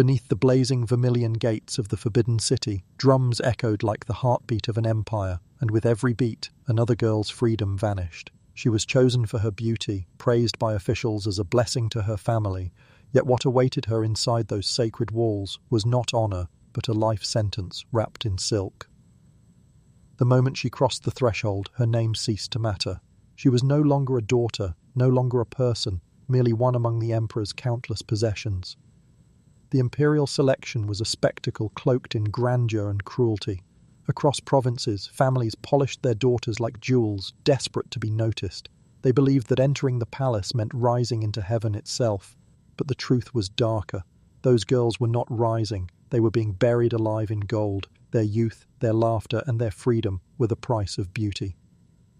Beneath the blazing vermilion gates of the Forbidden City, drums echoed like the heartbeat of an empire, and with every beat, another girl's freedom vanished. She was chosen for her beauty, praised by officials as a blessing to her family, yet what awaited her inside those sacred walls was not honor, but a life sentence wrapped in silk. The moment she crossed the threshold, her name ceased to matter. She was no longer a daughter, no longer a person, merely one among the Emperor's countless possessions. The Imperial selection was a spectacle cloaked in grandeur and cruelty. Across provinces, families polished their daughters like jewels, desperate to be noticed. They believed that entering the palace meant rising into heaven itself. But the truth was darker. Those girls were not rising. They were being buried alive in gold. Their youth, their laughter, and their freedom were the price of beauty.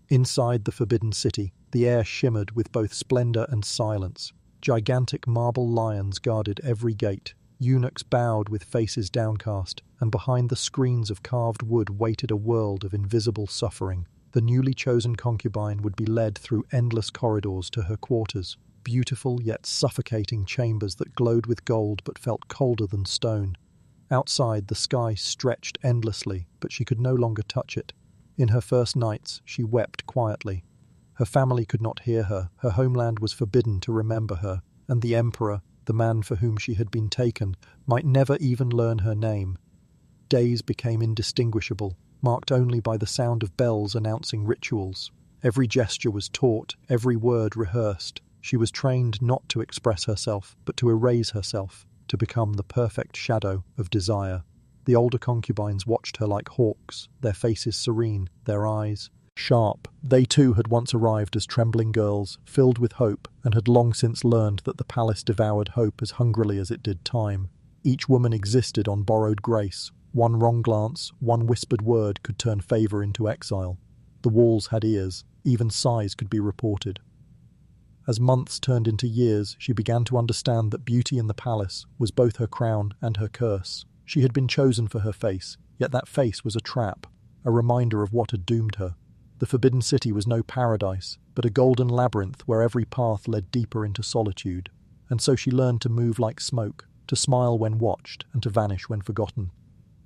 Inside the Forbidden City, the air shimmered with both splendor and silence. Gigantic marble lions guarded every gate. Eunuchs bowed with faces downcast, and behind the screens of carved wood waited a world of invisible suffering. The newly chosen concubine would be led through endless corridors to her quarters, beautiful yet suffocating chambers that glowed with gold but felt colder than stone. Outside, the sky stretched endlessly, but she could no longer touch it. In her first nights, she wept quietly. Her family could not hear her, her homeland was forbidden to remember her, and the Emperor, the man for whom she had been taken, might never even learn her name. Days became indistinguishable, marked only by the sound of bells announcing rituals. Every gesture was taught, every word rehearsed. She was trained not to express herself, but to erase herself, to become the perfect shadow of desire. The older concubines watched her like hawks, their faces serene, their eyes sharp. They too had once arrived as trembling girls, filled with hope, and had long since learned that the palace devoured hope as hungrily as it did time. Each woman existed on borrowed grace. One wrong glance, one whispered word could turn favor into exile. The walls had ears, even sighs could be reported. As months turned into years, she began to understand that beauty in the palace was both her crown and her curse. She had been chosen for her face, yet that face was a trap, a reminder of what had doomed her. The Forbidden City was no paradise, but a golden labyrinth where every path led deeper into solitude. And so she learned to move like smoke, to smile when watched, and to vanish when forgotten.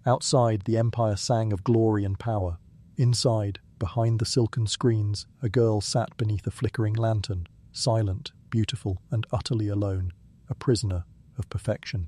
Outside, the Empire sang of glory and power. Inside, behind the silken screens, a girl sat beneath a flickering lantern, silent, beautiful, and utterly alone, a prisoner of perfection.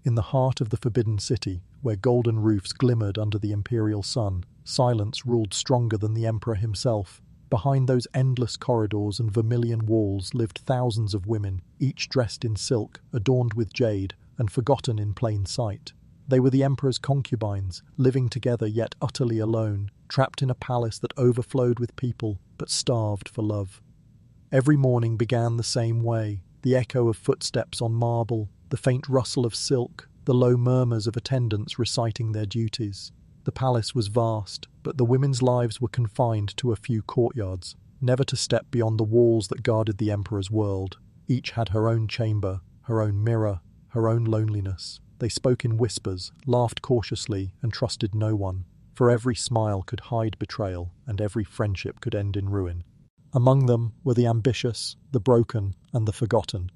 In the heart of the Forbidden City, where golden roofs glimmered under the Imperial sun, silence ruled stronger than the Emperor himself. Behind those endless corridors and vermilion walls lived thousands of women, each dressed in silk, adorned with jade, and forgotten in plain sight. They were the Emperor's concubines, living together yet utterly alone, trapped in a palace that overflowed with people, but starved for love. Every morning began the same way, the echo of footsteps on marble, the faint rustle of silk, the low murmurs of attendants reciting their duties. The palace was vast, but the women's lives were confined to a few courtyards, never to step beyond the walls that guarded the Emperor's world. Each had her own chamber, her own mirror, her own loneliness. They spoke in whispers, laughed cautiously, and trusted no one, for every smile could hide betrayal, and every friendship could end in ruin. Among them were the ambitious, the broken, and the forgotten.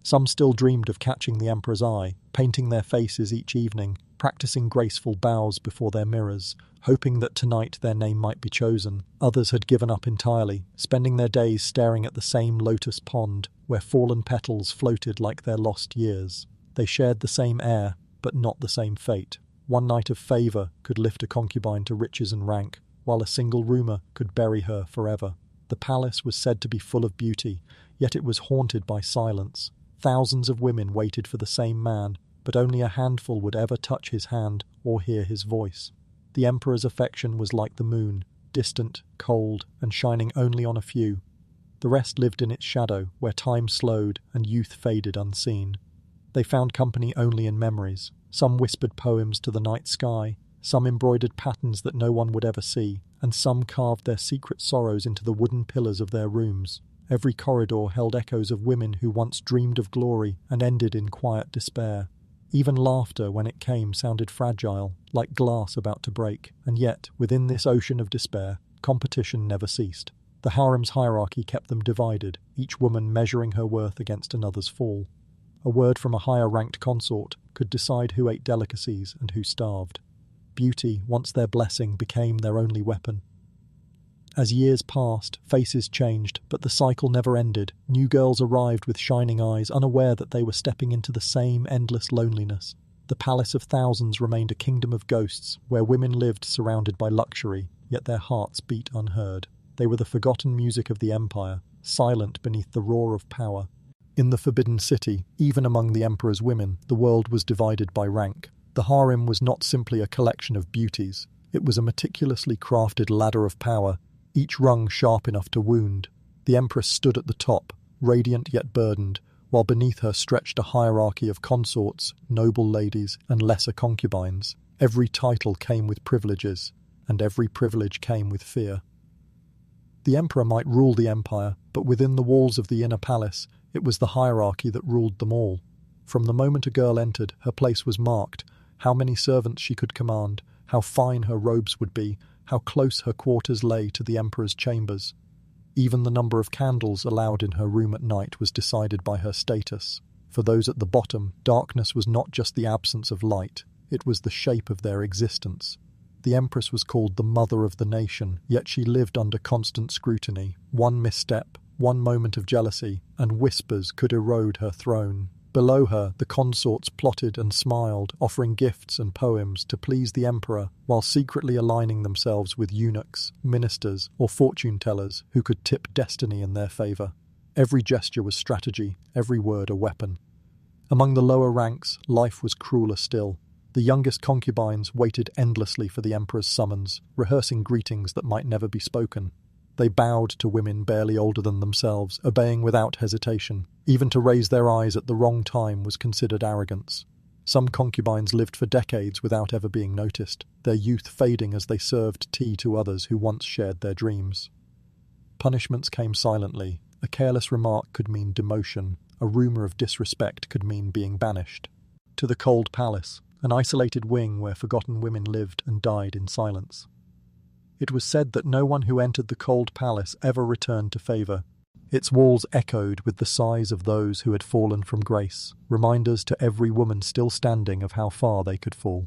Some still dreamed of catching the Emperor's eye, painting their faces each evening, practicing graceful bows before their mirrors, hoping that tonight their name might be chosen. Others had given up entirely, spending their days staring at the same lotus pond, where fallen petals floated like their lost years. They shared the same air, but not the same fate. One night of favour could lift a concubine to riches and rank, while a single rumour could bury her forever. The palace was said to be full of beauty, yet it was haunted by silence. Thousands of women waited for the same man, but only a handful would ever touch his hand or hear his voice. The Emperor's affection was like the moon, distant, cold, and shining only on a few. The rest lived in its shadow, where time slowed and youth faded unseen. They found company only in memories. Some whispered poems to the night sky, some embroidered patterns that no one would ever see, and some carved their secret sorrows into the wooden pillars of their rooms. Every corridor held echoes of women who once dreamed of glory and ended in quiet despair. Even laughter, when it came, sounded fragile, like glass about to break, and yet, within this ocean of despair, competition never ceased. The harem's hierarchy kept them divided, each woman measuring her worth against another's fall. a word from a higher-ranked consort, could decide who ate delicacies and who starved. Beauty, once their blessing, became their only weapon. As years passed, faces changed, but the cycle never ended. New girls arrived with shining eyes, unaware that they were stepping into the same endless loneliness. The palace of thousands remained a kingdom of ghosts, where women lived surrounded by luxury, yet their hearts beat unheard. They were the forgotten music of the empire, silent beneath the roar of power. In the Forbidden City, even among the emperor's women, the world was divided by rank. The harem was not simply a collection of beauties. It was a meticulously crafted ladder of power, each rung sharp enough to wound. The empress stood at the top, radiant yet burdened, while beneath her stretched a hierarchy of consorts, noble ladies, and lesser concubines. Every title came with privileges, and every privilege came with fear. The emperor might rule the empire, but within the walls of the inner palace, it was the hierarchy that ruled them all. From the moment a girl entered, her place was marked: how many servants she could command, how fine her robes would be, how close her quarters lay to the emperor's chambers. Even the number of candles allowed in her room at night was decided by her status. For those at the bottom, darkness was not just the absence of light, it was the shape of their existence. The empress was called the mother of the nation, yet she lived under constant scrutiny. One misstep, one moment of jealousy, and whispers could erode her throne. Below her, the consorts plotted and smiled, offering gifts and poems to please the emperor, while secretly aligning themselves with eunuchs, ministers, or fortune-tellers who could tip destiny in their favour. Every gesture was strategy, every word a weapon. Among the lower ranks, life was crueler still. The youngest concubines waited endlessly for the emperor's summons, rehearsing greetings that might never be spoken. They bowed to women barely older than themselves, obeying without hesitation. Even to raise their eyes at the wrong time was considered arrogance. Some concubines lived for decades without ever being noticed, their youth fading as they served tea to others who once shared their dreams. Punishments came silently. A careless remark could mean demotion. A rumour of disrespect could mean being banished. To the cold palace, an isolated wing where forgotten women lived and died in silence. It was said that no one who entered the cold palace ever returned to favour. Its walls echoed with the sighs of those who had fallen from grace, reminders to every woman still standing of how far they could fall.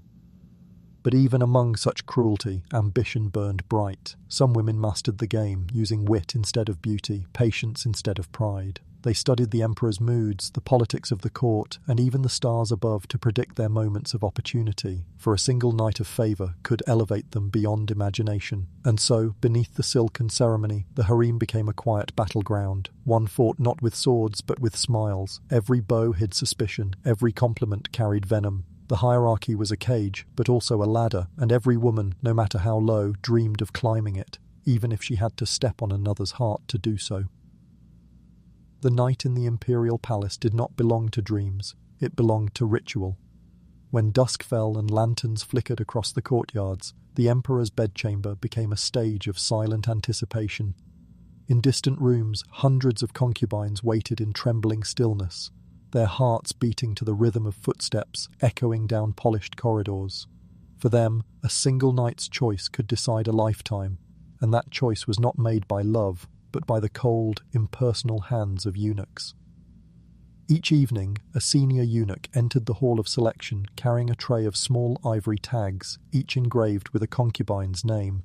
But even among such cruelty, ambition burned bright. Some women mastered the game, using wit instead of beauty, patience instead of pride. They studied the emperor's moods, the politics of the court, and even the stars above to predict their moments of opportunity, for a single night of favour could elevate them beyond imagination. And so, beneath the silken ceremony, the harem became a quiet battleground. One fought not with swords but with smiles. Every bow hid suspicion, every compliment carried venom. The hierarchy was a cage, but also a ladder, and every woman, no matter how low, dreamed of climbing it, even if she had to step on another's heart to do so. The night in the Imperial palace did not belong to dreams, it belonged to ritual. When dusk fell and lanterns flickered across the courtyards, the emperor's bedchamber became a stage of silent anticipation. In distant rooms, hundreds of concubines waited in trembling stillness, their hearts beating to the rhythm of footsteps echoing down polished corridors. For them, a single night's choice could decide a lifetime, and that choice was not made by love, but by the cold, impersonal hands of eunuchs. Each evening, a senior eunuch entered the hall of selection carrying a tray of small ivory tags, each engraved with a concubine's name.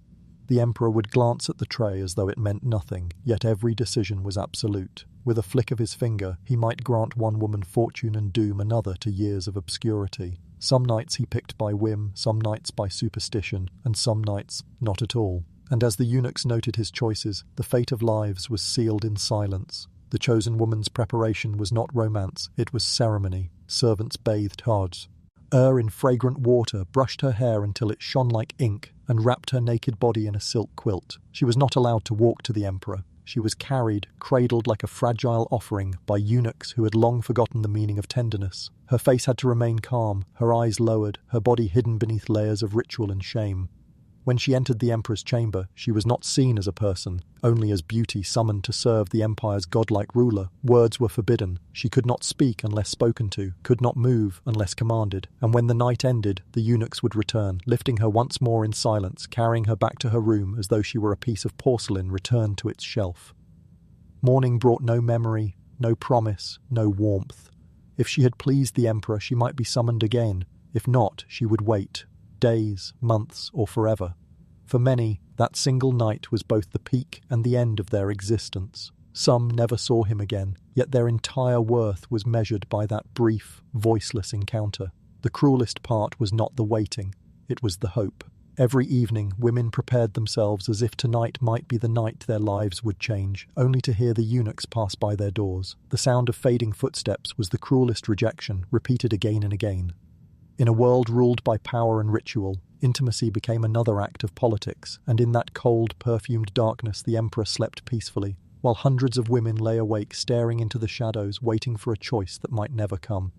The emperor would glance at the tray as though it meant nothing, yet every decision was absolute. With a flick of his finger, he might grant one woman fortune and doom another to years of obscurity. Some nights he picked by whim, some nights by superstition, and some nights not at all. And as the eunuchs noted his choices, the fate of lives was sealed in silence. The chosen woman's preparation was not romance, it was ceremony. Servants bathed hard. In fragrant water, brushed her hair until it shone like ink, and wrapped her naked body in a silk quilt. She was not allowed to walk to the emperor. She was carried, cradled like a fragile offering, by eunuchs who had long forgotten the meaning of tenderness. Her face had to remain calm, her eyes lowered, her body hidden beneath layers of ritual and shame. When she entered the emperor's chamber, she was not seen as a person, only as beauty summoned to serve the empire's godlike ruler. Words were forbidden. She could not speak unless spoken to, could not move unless commanded. And when the night ended, the eunuchs would return, lifting her once more in silence, carrying her back to her room as though she were a piece of porcelain returned to its shelf. Morning brought no memory, no promise, no warmth. If she had pleased the emperor, she might be summoned again. If not, she would wait, days, months, or forever. For many, that single night was both the peak and the end of their existence. Some never saw him again, yet their entire worth was measured by that brief, voiceless encounter. The cruelest part was not the waiting, it was the hope. Every evening, women prepared themselves as if tonight might be the night their lives would change, only to hear the eunuchs pass by their doors. The sound of fading footsteps was the cruelest rejection, repeated again and again. In a world ruled by power and ritual, intimacy became another act of politics, and in that cold, perfumed darkness the emperor slept peacefully, while hundreds of women lay awake staring into the shadows, waiting for a choice that might never come.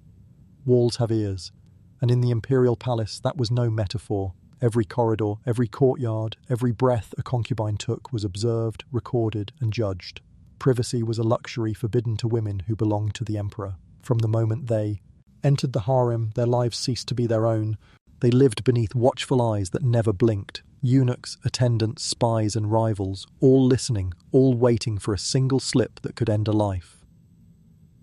Walls have ears, and in the Imperial palace that was no metaphor. Every corridor, every courtyard, every breath a concubine took was observed, recorded, and judged. Privacy was a luxury forbidden to women who belonged to the emperor. From the moment they entered the harem, their lives ceased to be their own. They lived beneath watchful eyes that never blinked. Eunuchs, attendants, spies, and rivals, all listening, all waiting for a single slip that could end a life.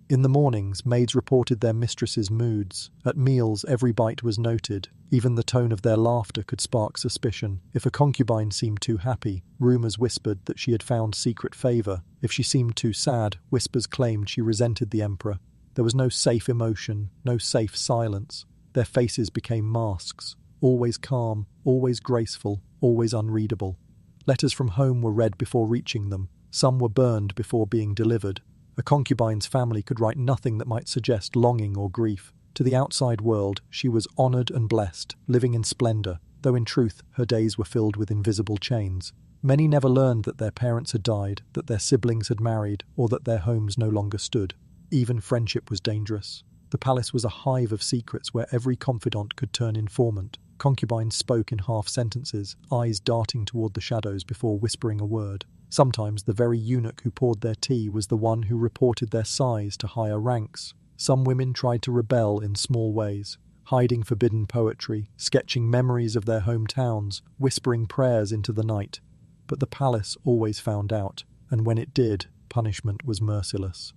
In the mornings, maids reported their mistresses' moods. At meals, every bite was noted. Even the tone of their laughter could spark suspicion. If a concubine seemed too happy, rumours whispered that she had found secret favour. If she seemed too sad, whispers claimed she resented the emperor. There was no safe emotion, no safe silence. Their faces became masks, always calm, always graceful, always unreadable. Letters from home were read before reaching them. Some were burned before being delivered. A concubine's family could write nothing that might suggest longing or grief. To the outside world, she was honoured and blessed, living in splendour, though in truth her days were filled with invisible chains. Many never learned that their parents had died, that their siblings had married, or that their homes no longer stood. Even friendship was dangerous. The palace was a hive of secrets where every confidant could turn informant. Concubines spoke in half-sentences, eyes darting toward the shadows before whispering a word. Sometimes the very eunuch who poured their tea was the one who reported their size to higher ranks. Some women tried to rebel in small ways, hiding forbidden poetry, sketching memories of their hometowns, whispering prayers into the night. But the palace always found out, and when it did, punishment was merciless.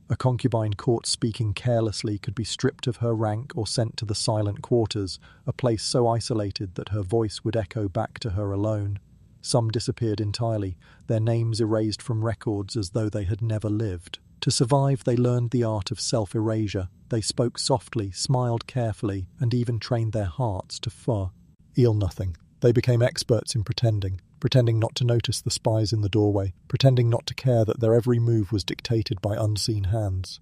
A concubine caught speaking carelessly could be stripped of her rank or sent to the silent quarters, a place so isolated that her voice would echo back to her alone. Some disappeared entirely, their names erased from records as though they had never lived. To survive, they learned the art of self-erasure. They spoke softly, smiled carefully, and even trained their hearts to feel nothing. They became experts in pretending not to notice the spies in the doorway, pretending not to care that their every move was dictated by unseen hands.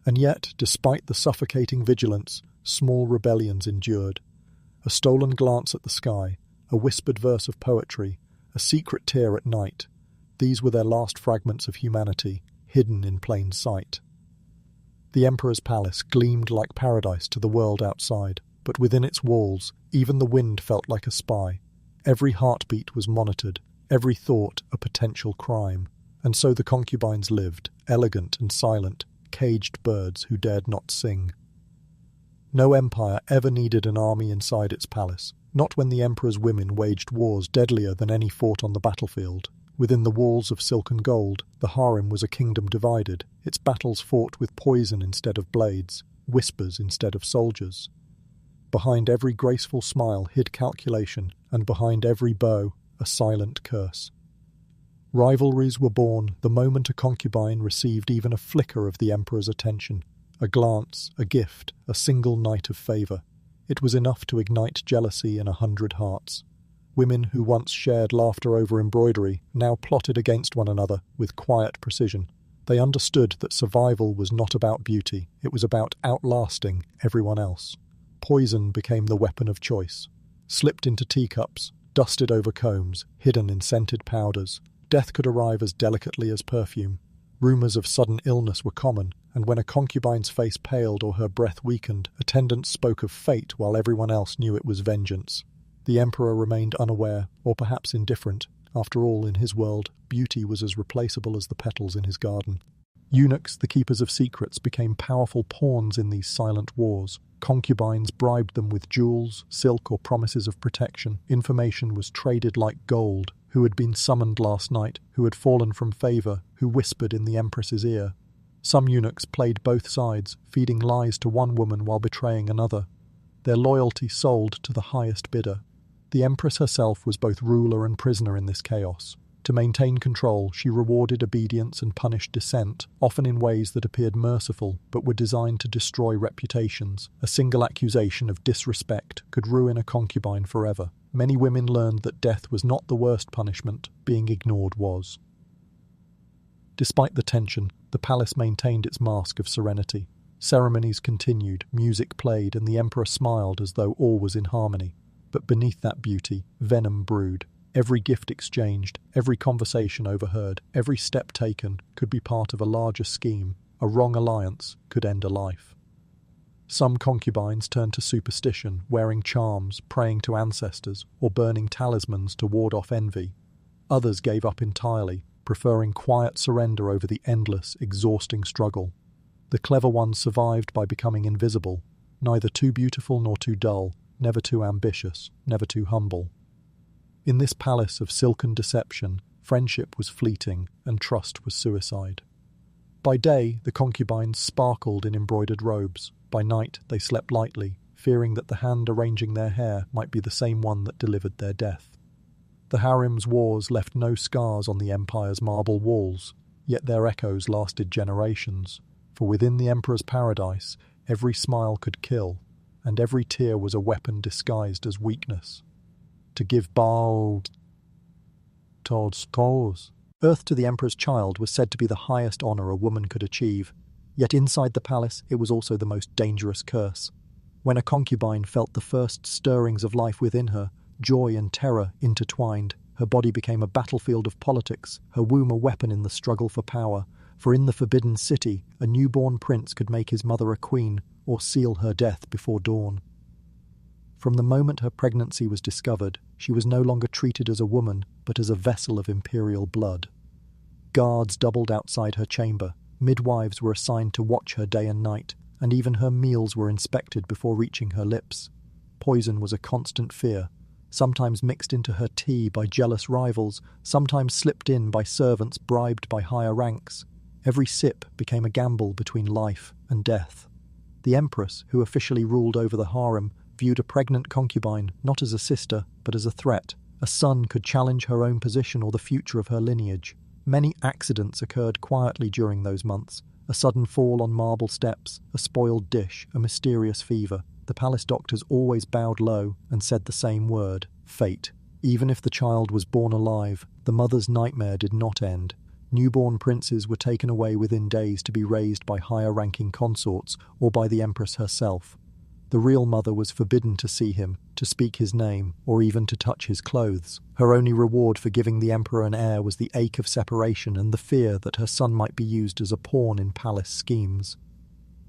And yet, despite the suffocating vigilance, small rebellions endured. A stolen glance at the sky, a whispered verse of poetry, a secret tear at night. These were their last fragments of humanity, hidden in plain sight. The emperor's palace gleamed like paradise to the world outside, but within its walls, even the wind felt like a spy. Every heartbeat was monitored, every thought a potential crime. And so the concubines lived, elegant and silent, caged birds who dared not sing. No empire ever needed an army inside its palace, not when the emperor's women waged wars deadlier than any fought on the battlefield. Within the walls of silk and gold, the harem was a kingdom divided, its battles fought with poison instead of blades, whispers instead of soldiers. Behind every graceful smile hid calculation, and behind every bow, a silent curse. Rivalries were born the moment a concubine received even a flicker of the emperor's attention, a glance, a gift, a single night of favour. It was enough to ignite jealousy in 100 hearts. Women who once shared laughter over embroidery now plotted against one another with quiet precision. They understood that survival was not about beauty, it was about outlasting everyone else. Poison became the weapon of choice. Slipped into teacups, dusted over combs, hidden in scented powders, death could arrive as delicately as perfume. Rumours of sudden illness were common, and when a concubine's face paled or her breath weakened, attendants spoke of fate while everyone else knew it was vengeance. The emperor remained unaware, or perhaps indifferent. After all, in his world, beauty was as replaceable as the petals in his garden. Eunuchs, the keepers of secrets, became powerful pawns in these silent wars. Concubines bribed them with jewels, silk, or promises of protection. Information was traded like gold. Who had been summoned last night, who had fallen from favour, who whispered in the empress's ear. Some eunuchs played both sides, feeding lies to one woman while betraying another, their loyalty sold to the highest bidder. The empress herself was both ruler and prisoner in this chaos. To maintain control, she rewarded obedience and punished dissent, often in ways that appeared merciful but were designed to destroy reputations. A single accusation of disrespect could ruin a concubine forever. Many women learned that death was not the worst punishment, being ignored was. Despite the tension, the palace maintained its mask of serenity. Ceremonies continued, music played, and the emperor smiled as though all was in harmony. But beneath that beauty, venom brewed. Every gift exchanged, every conversation overheard, every step taken could be part of a larger scheme. A wrong alliance could end a life. Some concubines turned to superstition, wearing charms, praying to ancestors, or burning talismans to ward off envy. Others gave up entirely, preferring quiet surrender over the endless, exhausting struggle. The clever ones survived by becoming invisible, neither too beautiful nor too dull, never too ambitious, never too humble. In this palace of silken deception, friendship was fleeting and trust was suicide. By day, the concubines sparkled in embroidered robes. By night, they slept lightly, fearing that the hand arranging their hair might be the same one that delivered their death. The harem's wars left no scars on the empire's marble walls, yet their echoes lasted generations. For within the emperor's paradise, every smile could kill, and every tear was a weapon disguised as weakness. To give bold towards cause. Birth to the emperor's child was said to be the highest honor a woman could achieve, yet inside the palace it was also the most dangerous curse. When a concubine felt the first stirrings of life within her, joy and terror intertwined. Her body became a battlefield of politics, her womb a weapon in the struggle for power, for in the forbidden city a newborn prince could make his mother a queen or seal her death before dawn. From the moment her pregnancy was discovered, she was no longer treated as a woman, but as a vessel of imperial blood. Guards doubled outside her chamber, midwives were assigned to watch her day and night, and even her meals were inspected before reaching her lips. Poison was a constant fear, sometimes mixed into her tea by jealous rivals, sometimes slipped in by servants bribed by higher ranks. Every sip became a gamble between life and death. The empress, who officially ruled over the harem, viewed a pregnant concubine not as a sister, but as a threat. A son could challenge her own position or the future of her lineage. Many accidents occurred quietly during those months. A sudden fall on marble steps, a spoiled dish, a mysterious fever. The palace doctors always bowed low and said the same word, fate. Even if the child was born alive, the mother's nightmare did not end. Newborn princes were taken away within days to be raised by higher-ranking consorts or by the empress herself. The real mother was forbidden to see him, to speak his name, or even to touch his clothes. Her only reward for giving the emperor an heir was the ache of separation and the fear that her son might be used as a pawn in palace schemes.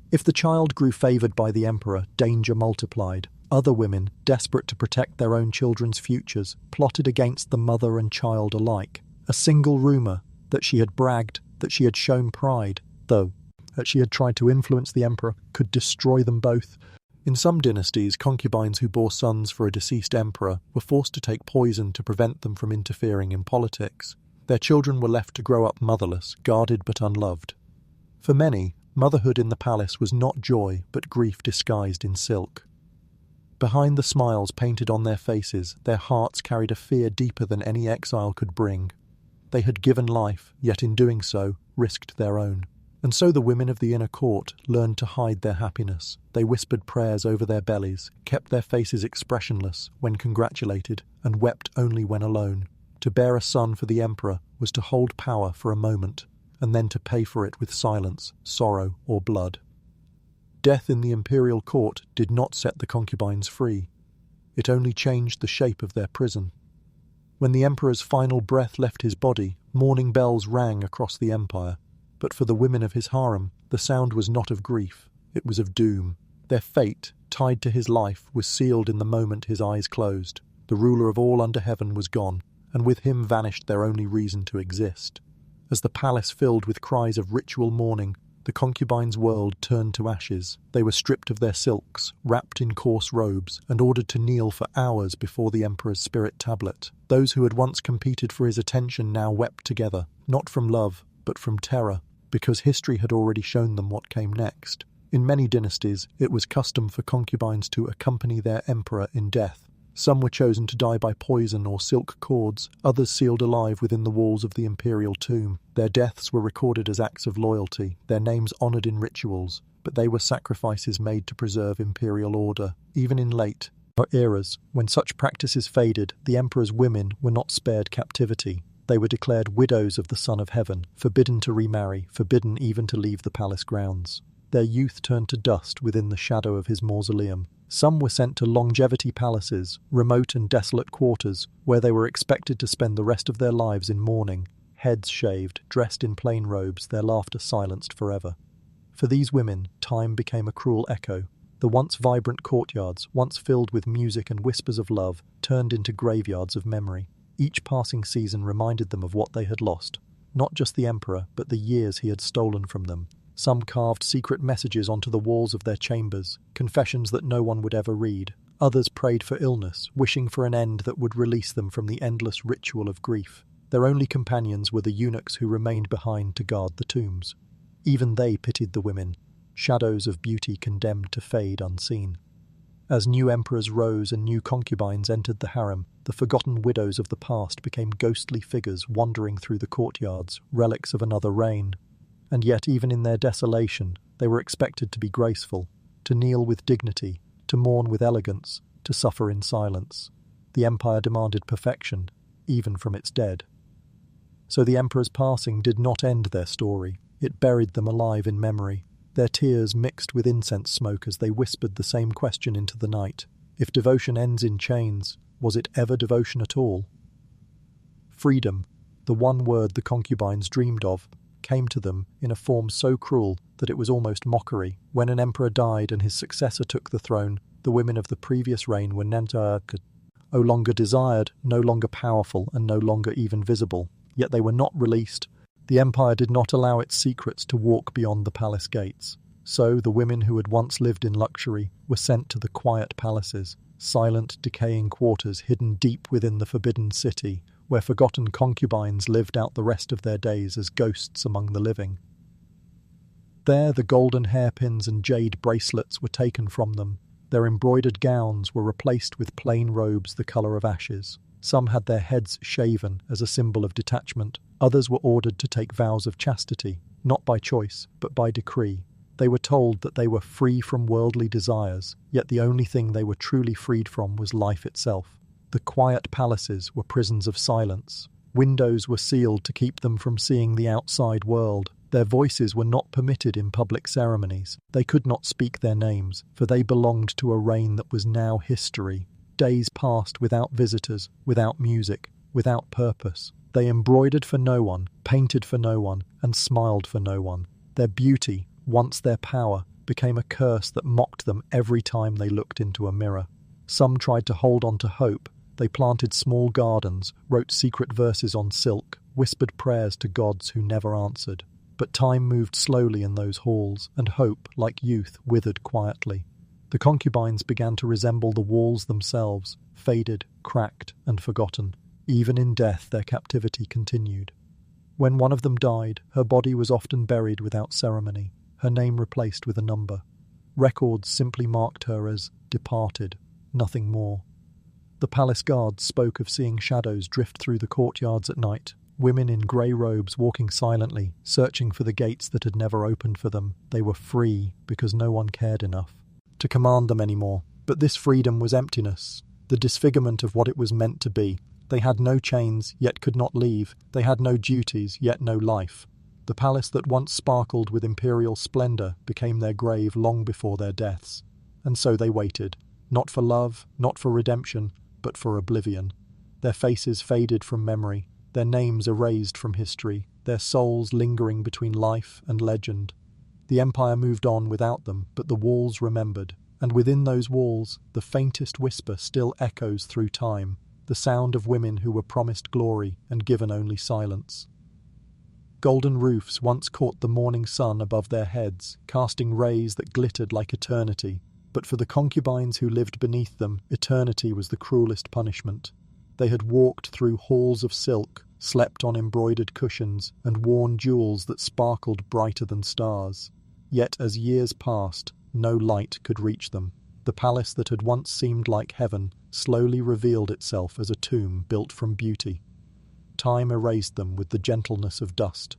If the child grew favoured by the emperor, danger multiplied. Other women, desperate to protect their own children's futures, plotted against the mother and child alike. A single rumour that she had bragged, that she had shown pride, though that she had tried to influence the emperor, could destroy them both. In some dynasties, concubines who bore sons for a deceased emperor were forced to take poison to prevent them from interfering in politics. Their children were left to grow up motherless, guarded but unloved. For many, motherhood in the palace was not joy, but grief disguised in silk. Behind the smiles painted on their faces, their hearts carried a fear deeper than any exile could bring. They had given life, yet in doing so, risked their own. And so the women of the inner court learned to hide their happiness. They whispered prayers over their bellies, kept their faces expressionless when congratulated, and wept only when alone. To bear a son for the emperor was to hold power for a moment, and then to pay for it with silence, sorrow, or blood. Death in the imperial court did not set the concubines free. It only changed the shape of their prison. When the emperor's final breath left his body, mourning bells rang across the empire. But for the women of his harem, the sound was not of grief, it was of doom. Their fate, tied to his life, was sealed in the moment his eyes closed. The ruler of all under heaven was gone, and with him vanished their only reason to exist. As the palace filled with cries of ritual mourning, the concubines' world turned to ashes. They were stripped of their silks, wrapped in coarse robes, and ordered to kneel for hours before the emperor's spirit tablet. Those who had once competed for his attention now wept together, not from love, but from terror. because history had already shown them what came next. In many dynasties, it was custom for concubines to accompany their emperor in death. Some were chosen to die by poison or silk cords, others sealed alive within the walls of the imperial tomb. Their deaths were recorded as acts of loyalty, their names honoured in rituals, but they were sacrifices made to preserve imperial order. Even in late eras, when such practices faded, the emperor's women were not spared captivity. They were declared widows of the Son of Heaven, forbidden to remarry, forbidden even to leave the palace grounds. Their youth turned to dust within the shadow of his mausoleum. Some were sent to longevity palaces, remote and desolate quarters, where they were expected to spend the rest of their lives in mourning, heads shaved, dressed in plain robes, their laughter silenced forever. For these women, time became a cruel echo. The once vibrant courtyards, once filled with music and whispers of love, turned into graveyards of memory. Each passing season reminded them of what they had lost, not just the emperor, but the years he had stolen from them. Some carved secret messages onto the walls of their chambers, confessions that no one would ever read. Others prayed for illness, wishing for an end that would release them from the endless ritual of grief. Their only companions were the eunuchs who remained behind to guard the tombs. Even they pitied the women, shadows of beauty condemned to fade unseen. As new emperors rose and new concubines entered the harem, the forgotten widows of the past became ghostly figures wandering through the courtyards, relics of another reign. And yet, even in their desolation, they were expected to be graceful, to kneel with dignity, to mourn with elegance, to suffer in silence. The empire demanded perfection, even from its dead. So the emperor's passing did not end their story. It buried them alive in memory. Their tears mixed with incense smoke as they whispered the same question into the night. If devotion ends in chains, was it ever devotion at all? Freedom, the one word the concubines dreamed of, came to them in a form so cruel that it was almost mockery. When an emperor died and his successor took the throne, the women of the previous reign were no longer desired, no longer powerful, and no longer even visible. Yet they were not released. The empire did not allow its secrets to walk beyond the palace gates. So the women who had once lived in luxury were sent to the quiet palaces, silent, decaying quarters hidden deep within the forbidden city, where forgotten concubines lived out the rest of their days as ghosts among the living. There the golden hairpins and jade bracelets were taken from them. Their embroidered gowns were replaced with plain robes the colour of ashes. Some had their heads shaven as a symbol of detachment. Others were ordered to take vows of chastity, not by choice, but by decree. They were told that they were free from worldly desires, yet the only thing they were truly freed from was life itself. The quiet palaces were prisons of silence. Windows were sealed to keep them from seeing the outside world. Their voices were not permitted in public ceremonies. They could not speak their names, for they belonged to a reign that was now history. Days passed without visitors, without music, without purpose. They embroidered for no one, painted for no one, and smiled for no one. Their beauty, once their power, became a curse that mocked them every time they looked into a mirror. Some tried to hold on to hope. They planted small gardens, wrote secret verses on silk, whispered prayers to gods who never answered. But time moved slowly in those halls, and hope, like youth, withered quietly. The concubines began to resemble the walls themselves, faded, cracked, and forgotten. Even in death their captivity continued. When one of them died, her body was often buried without ceremony, her name replaced with a number. Records simply marked her as departed, nothing more. The palace guards spoke of seeing shadows drift through the courtyards at night, women in grey robes walking silently, searching for the gates that had never opened for them. They were free because no one cared enough to command them anymore. But this freedom was emptiness, the disfigurement of what it was meant to be. They had no chains, yet could not leave. They had no duties, yet no life. The palace that once sparkled with imperial splendour became their grave long before their deaths. And so they waited, not for love, not for redemption, but for oblivion. Their faces faded from memory, their names erased from history, their souls lingering between life and legend. The empire moved on without them, but the walls remembered, and within those walls the faintest whisper still echoes through time, the sound of women who were promised glory and given only silence. Golden roofs once caught the morning sun above their heads, casting rays that glittered like eternity. But for the concubines who lived beneath them, eternity was the cruelest punishment. They had walked through halls of silk, slept on embroidered cushions, and worn jewels that sparkled brighter than stars. Yet as years passed, no light could reach them. The palace that had once seemed like heaven slowly revealed itself as a tomb built from beauty. Time erased them with the gentleness of dust.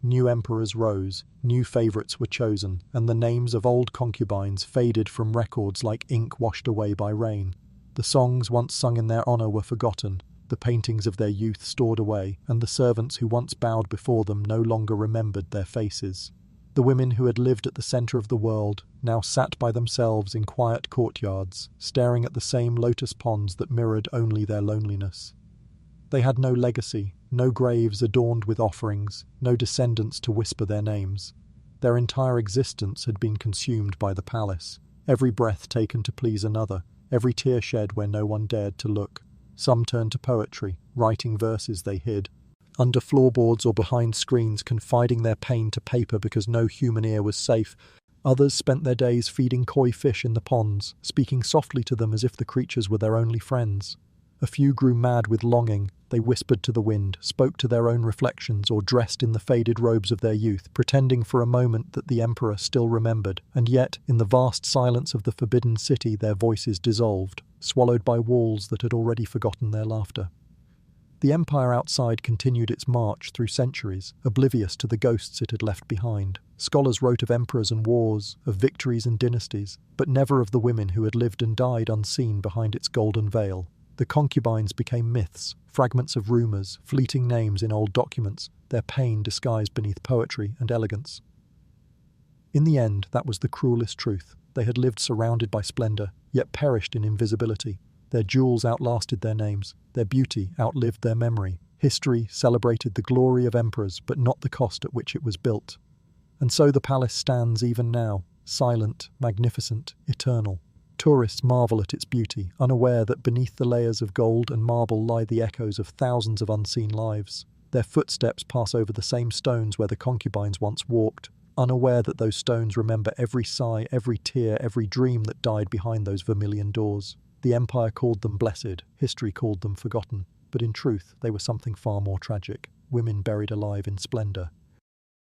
New emperors rose, new favourites were chosen, and the names of old concubines faded from records like ink washed away by rain. The songs once sung in their honour were forgotten, the paintings of their youth stored away, and the servants who once bowed before them no longer remembered their faces. The women who had lived at the centre of the world now sat by themselves in quiet courtyards, staring at the same lotus ponds that mirrored only their loneliness. They had no legacy, no graves adorned with offerings, no descendants to whisper their names. Their entire existence had been consumed by the palace, every breath taken to please another, every tear shed where no one dared to look. Some turned to poetry, writing verses they hid, under floorboards or behind screens, confiding their pain to paper because no human ear was safe. Others spent their days feeding koi fish in the ponds, speaking softly to them as if the creatures were their only friends. A few grew mad with longing. They whispered to the wind, spoke to their own reflections, or dressed in the faded robes of their youth, pretending for a moment that the emperor still remembered. And yet, in the vast silence of the forbidden city, their voices dissolved, swallowed by walls that had already forgotten their laughter. The empire outside continued its march through centuries, oblivious to the ghosts it had left behind. Scholars wrote of emperors and wars, of victories and dynasties, but never of the women who had lived and died unseen behind its golden veil. The concubines became myths, fragments of rumours, fleeting names in old documents, their pain disguised beneath poetry and elegance. In the end, that was the cruelest truth. They had lived surrounded by splendour, yet perished in invisibility. Their jewels outlasted their names, their beauty outlived their memory. History celebrated the glory of emperors, but not the cost at which it was built. And so the palace stands even now, silent, magnificent, eternal. Tourists marvel at its beauty, unaware that beneath the layers of gold and marble lie the echoes of thousands of unseen lives. Their footsteps pass over the same stones where the concubines once walked, unaware that those stones remember every sigh, every tear, every dream that died behind those vermilion doors. The empire called them blessed, history called them forgotten, but in truth they were something far more tragic. Women buried alive in splendour,